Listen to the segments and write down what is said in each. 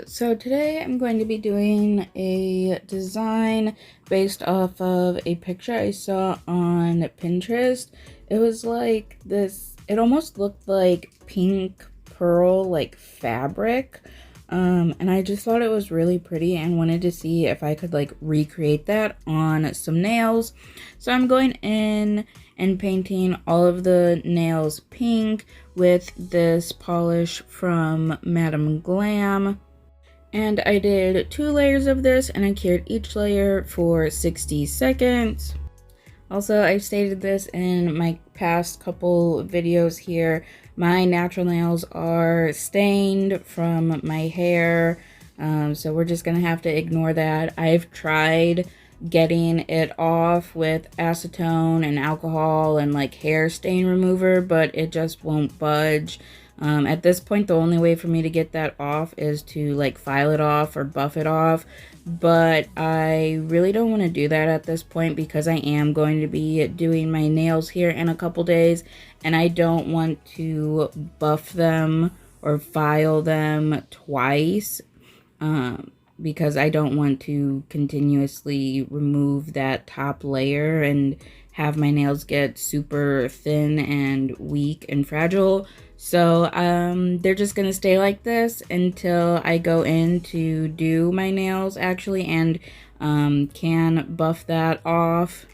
So today I'm going to be doing a design based off of a picture I saw on Pinterest. It was like this, it almost looked like pink pearl like fabric. And I just thought it was really pretty and wanted to see if I could like recreate that on some nails. So I'm going in and painting all of the nails pink with this polish from Madame Glam. And I did 2 layers of this and I cured each layer for 60 seconds. Also, I stated this in my past couple videos here. My natural nails are stained from my hair, so we're just gonna have to ignore that. I've tried getting it off with acetone and alcohol and like hair stain remover, but it just won't budge. At this point, the only way for me to get that off is to like file it off or buff it off, but I really don't want to do that at this point because I am going to be doing my nails here in a couple days and I don't want to buff them or file them twice because I don't want to continuously remove that top layer and have my nails get super thin and weak and fragile. So they're just gonna stay like this until I go in to do my nails actually and can buff that off.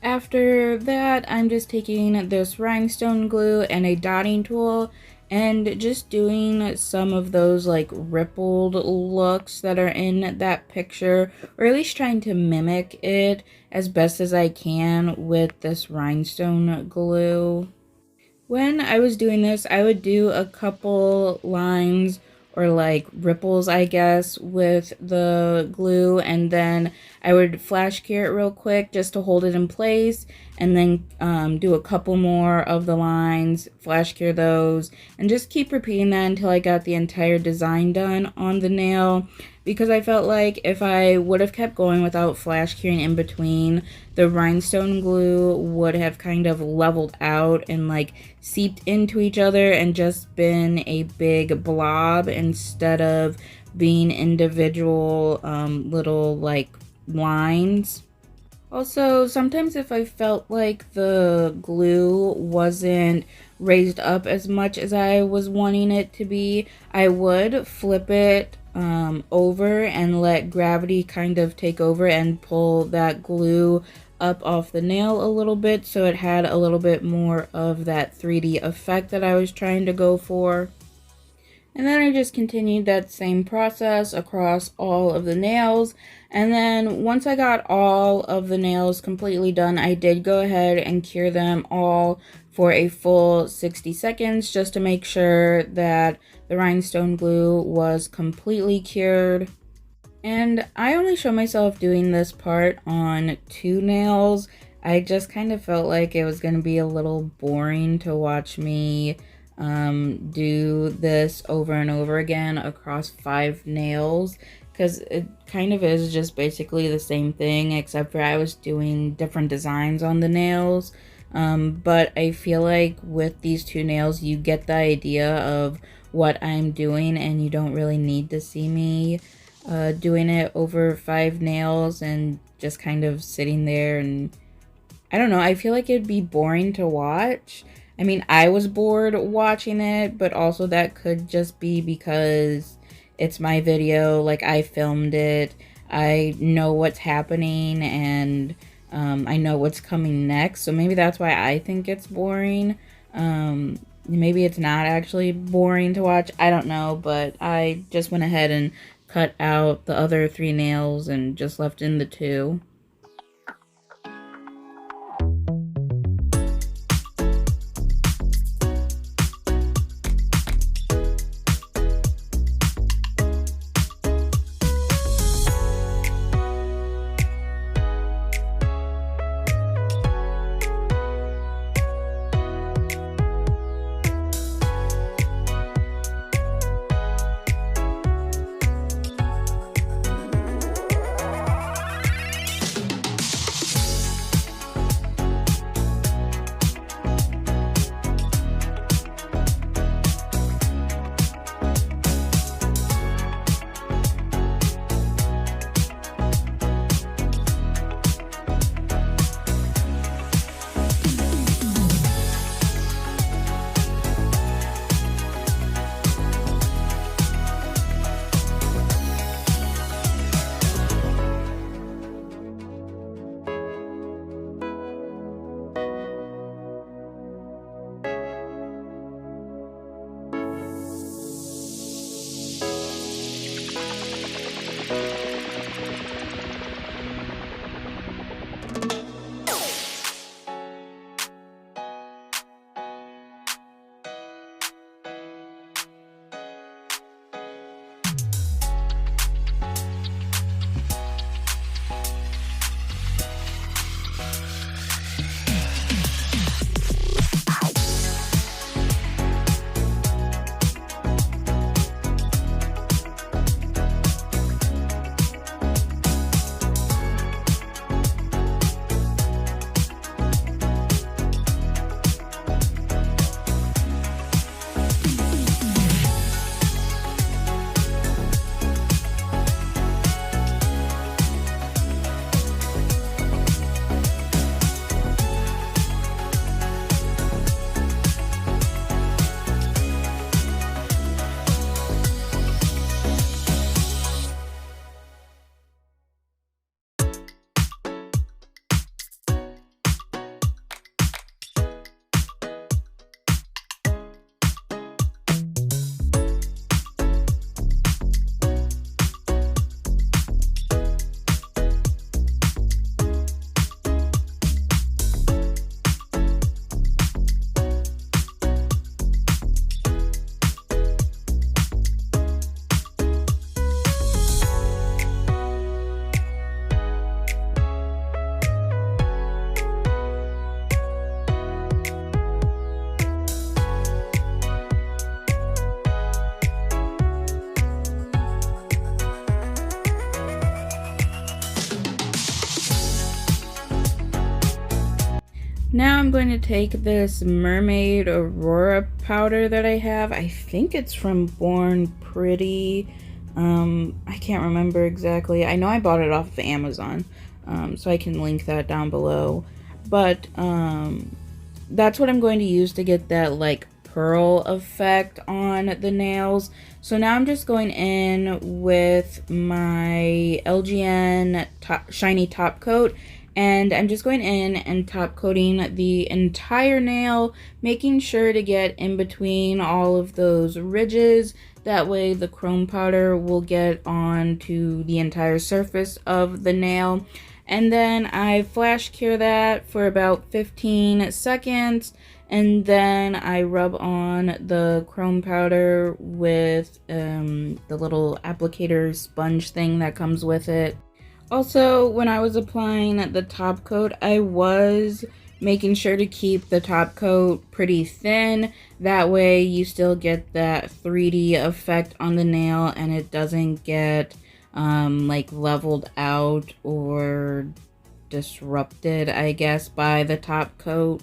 After that, I'm just taking this rhinestone glue and a dotting tool and just doing some of those like rippled looks that are in that picture, or at least trying to mimic it as best as I can with this rhinestone glue. When I was doing this, I would do a couple lines or like ripples, I guess, with the glue, and then I would flash cure it real quick just to hold it in place, and then do a couple more of the lines, flash cure those, and just keep repeating that until I got the entire design done on the nail, because I felt like if I would have kept going without flash curing in between, the rhinestone glue would have kind of leveled out and like seeped into each other and just been a big blob instead of being individual little like lines. Also, sometimes if I felt like the glue wasn't raised up as much as I was wanting it to be, I would flip it over and let gravity kind of take over and pull that glue up off the nail a little bit so it had a little bit more of that 3D effect that I was trying to go for. And then I just continued that same process across all of the nails. And then once I got all of the nails completely done, I did go ahead and cure them all for a full 60 seconds just to make sure that the rhinestone glue was completely cured. And I only show myself doing this part on 2 nails. I just kind of felt like it was going to be a little boring to watch me do this over and over again across 5 nails, because it kind of is just basically the same thing except for I was doing different designs on the nails. But I feel like with these 2 nails you get the idea of what I'm doing and you don't really need to see me doing it over 5 nails and just kind of sitting there, and I don't know, I feel like it'd be boring to watch. I mean, I was bored watching it, but also that could just be because it's my video, like I filmed it, I know what's happening, and I know what's coming next, so maybe that's why I think it's boring. Maybe it's not actually boring to watch, I don't know, but I just went ahead and cut out the other 3 nails and just left in the 2. Now I'm going to take this Mermaid Aurora powder that I have. I think it's from Born Pretty. I can't remember exactly. I know I bought it off of Amazon, so I can link that down below. But that's what I'm going to use to get that like pearl effect on the nails. So now I'm just going in with my LGN shiny top coat, and I'm just going in and top coating the entire nail, making sure to get in between all of those ridges. That way the chrome powder will get onto the entire surface of the nail. And then I flash cure that for about 15 seconds, and then I rub on the chrome powder with the little applicator sponge thing that comes with it. Also, when I was applying the top coat, I was making sure to keep the top coat pretty thin. That way you still get that 3D effect on the nail and it doesn't get like leveled out or disrupted, I guess, by the top coat.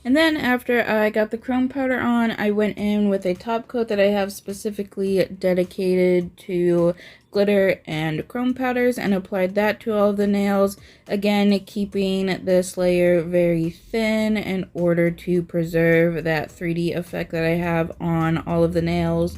And then after I got the chrome powder on, I went in with a top coat that I have specifically dedicated to glitter and chrome powders and applied that to all of the nails. Again, keeping this layer very thin in order to preserve that 3D effect that I have on all of the nails.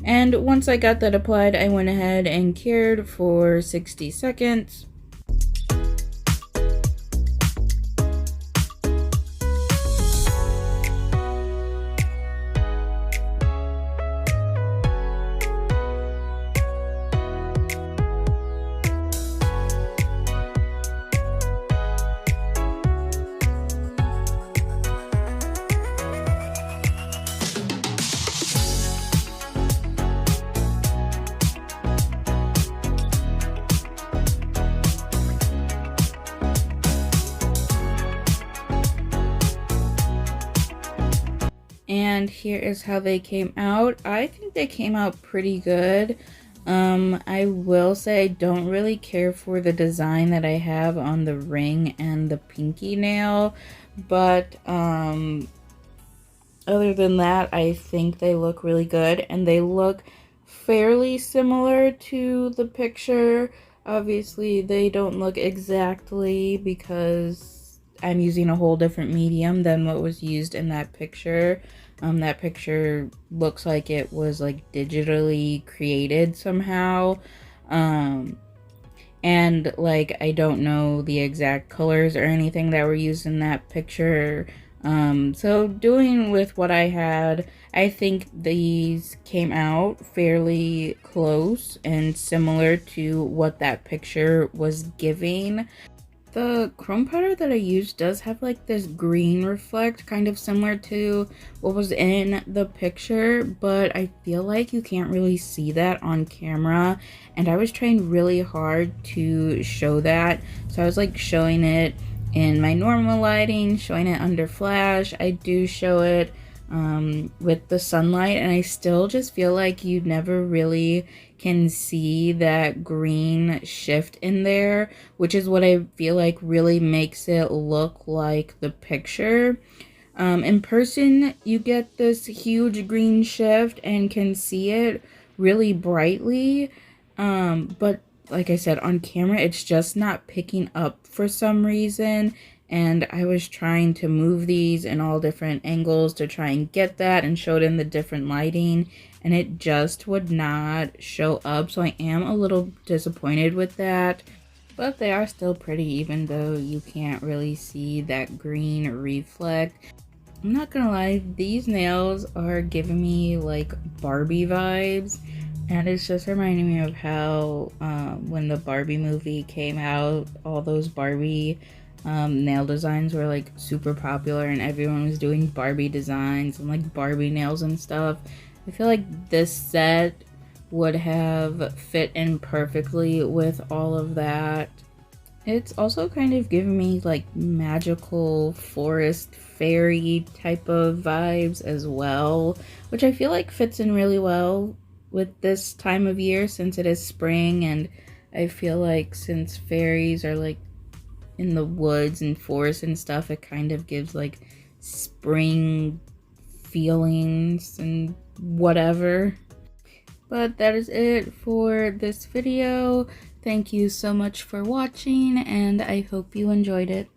And once I got that applied, I went ahead and cured for 60 seconds. And here is how they came out. I think they came out pretty good. I will say I don't really care for the design that I have on the ring and the pinky nail, but other than that, I think they look really good, and they look fairly similar to the picture. Obviously, they don't look exactly because I'm using a whole different medium than what was used in that picture. That picture looks like it was like digitally created somehow. And like I don't know the exact colors or anything that were used in that picture. So doing with what I had, I think these came out fairly close and similar to what that picture was giving. The chrome powder that I used does have like this green reflect, kind of similar to what was in the picture, but I feel like you can't really see that on camera, and I was trying really hard to show that. So I was like showing it in my normal lighting, showing it under flash. I do show it with the sunlight, and I still just feel like you never really can see that green shift in there, which is what I feel like really makes it look like the picture. In person, you get this huge green shift and can see it really brightly. But like I said, on camera, it's just not picking up for some reason. And I was trying to move these in all different angles to try and get that and show it in the different lighting. And it just would not show up. So I am a little disappointed with that. But they are still pretty even though you can't really see that green reflect. I'm not gonna lie, these nails are giving me like Barbie vibes, and it's just reminding me of how when the Barbie movie came out, all those Barbie nail designs were like super popular and everyone was doing Barbie designs and like Barbie nails and stuff. I feel like this set would have fit in perfectly with all of that. It's also kind of giving me like magical forest fairy type of vibes as well, which I feel like fits in really well with this time of year since it is spring, and I feel like since fairies are like in the woods and forests and stuff, it kind of gives like spring feelings and whatever. But that is it for this video. Thank you so much for watching, and I hope you enjoyed it.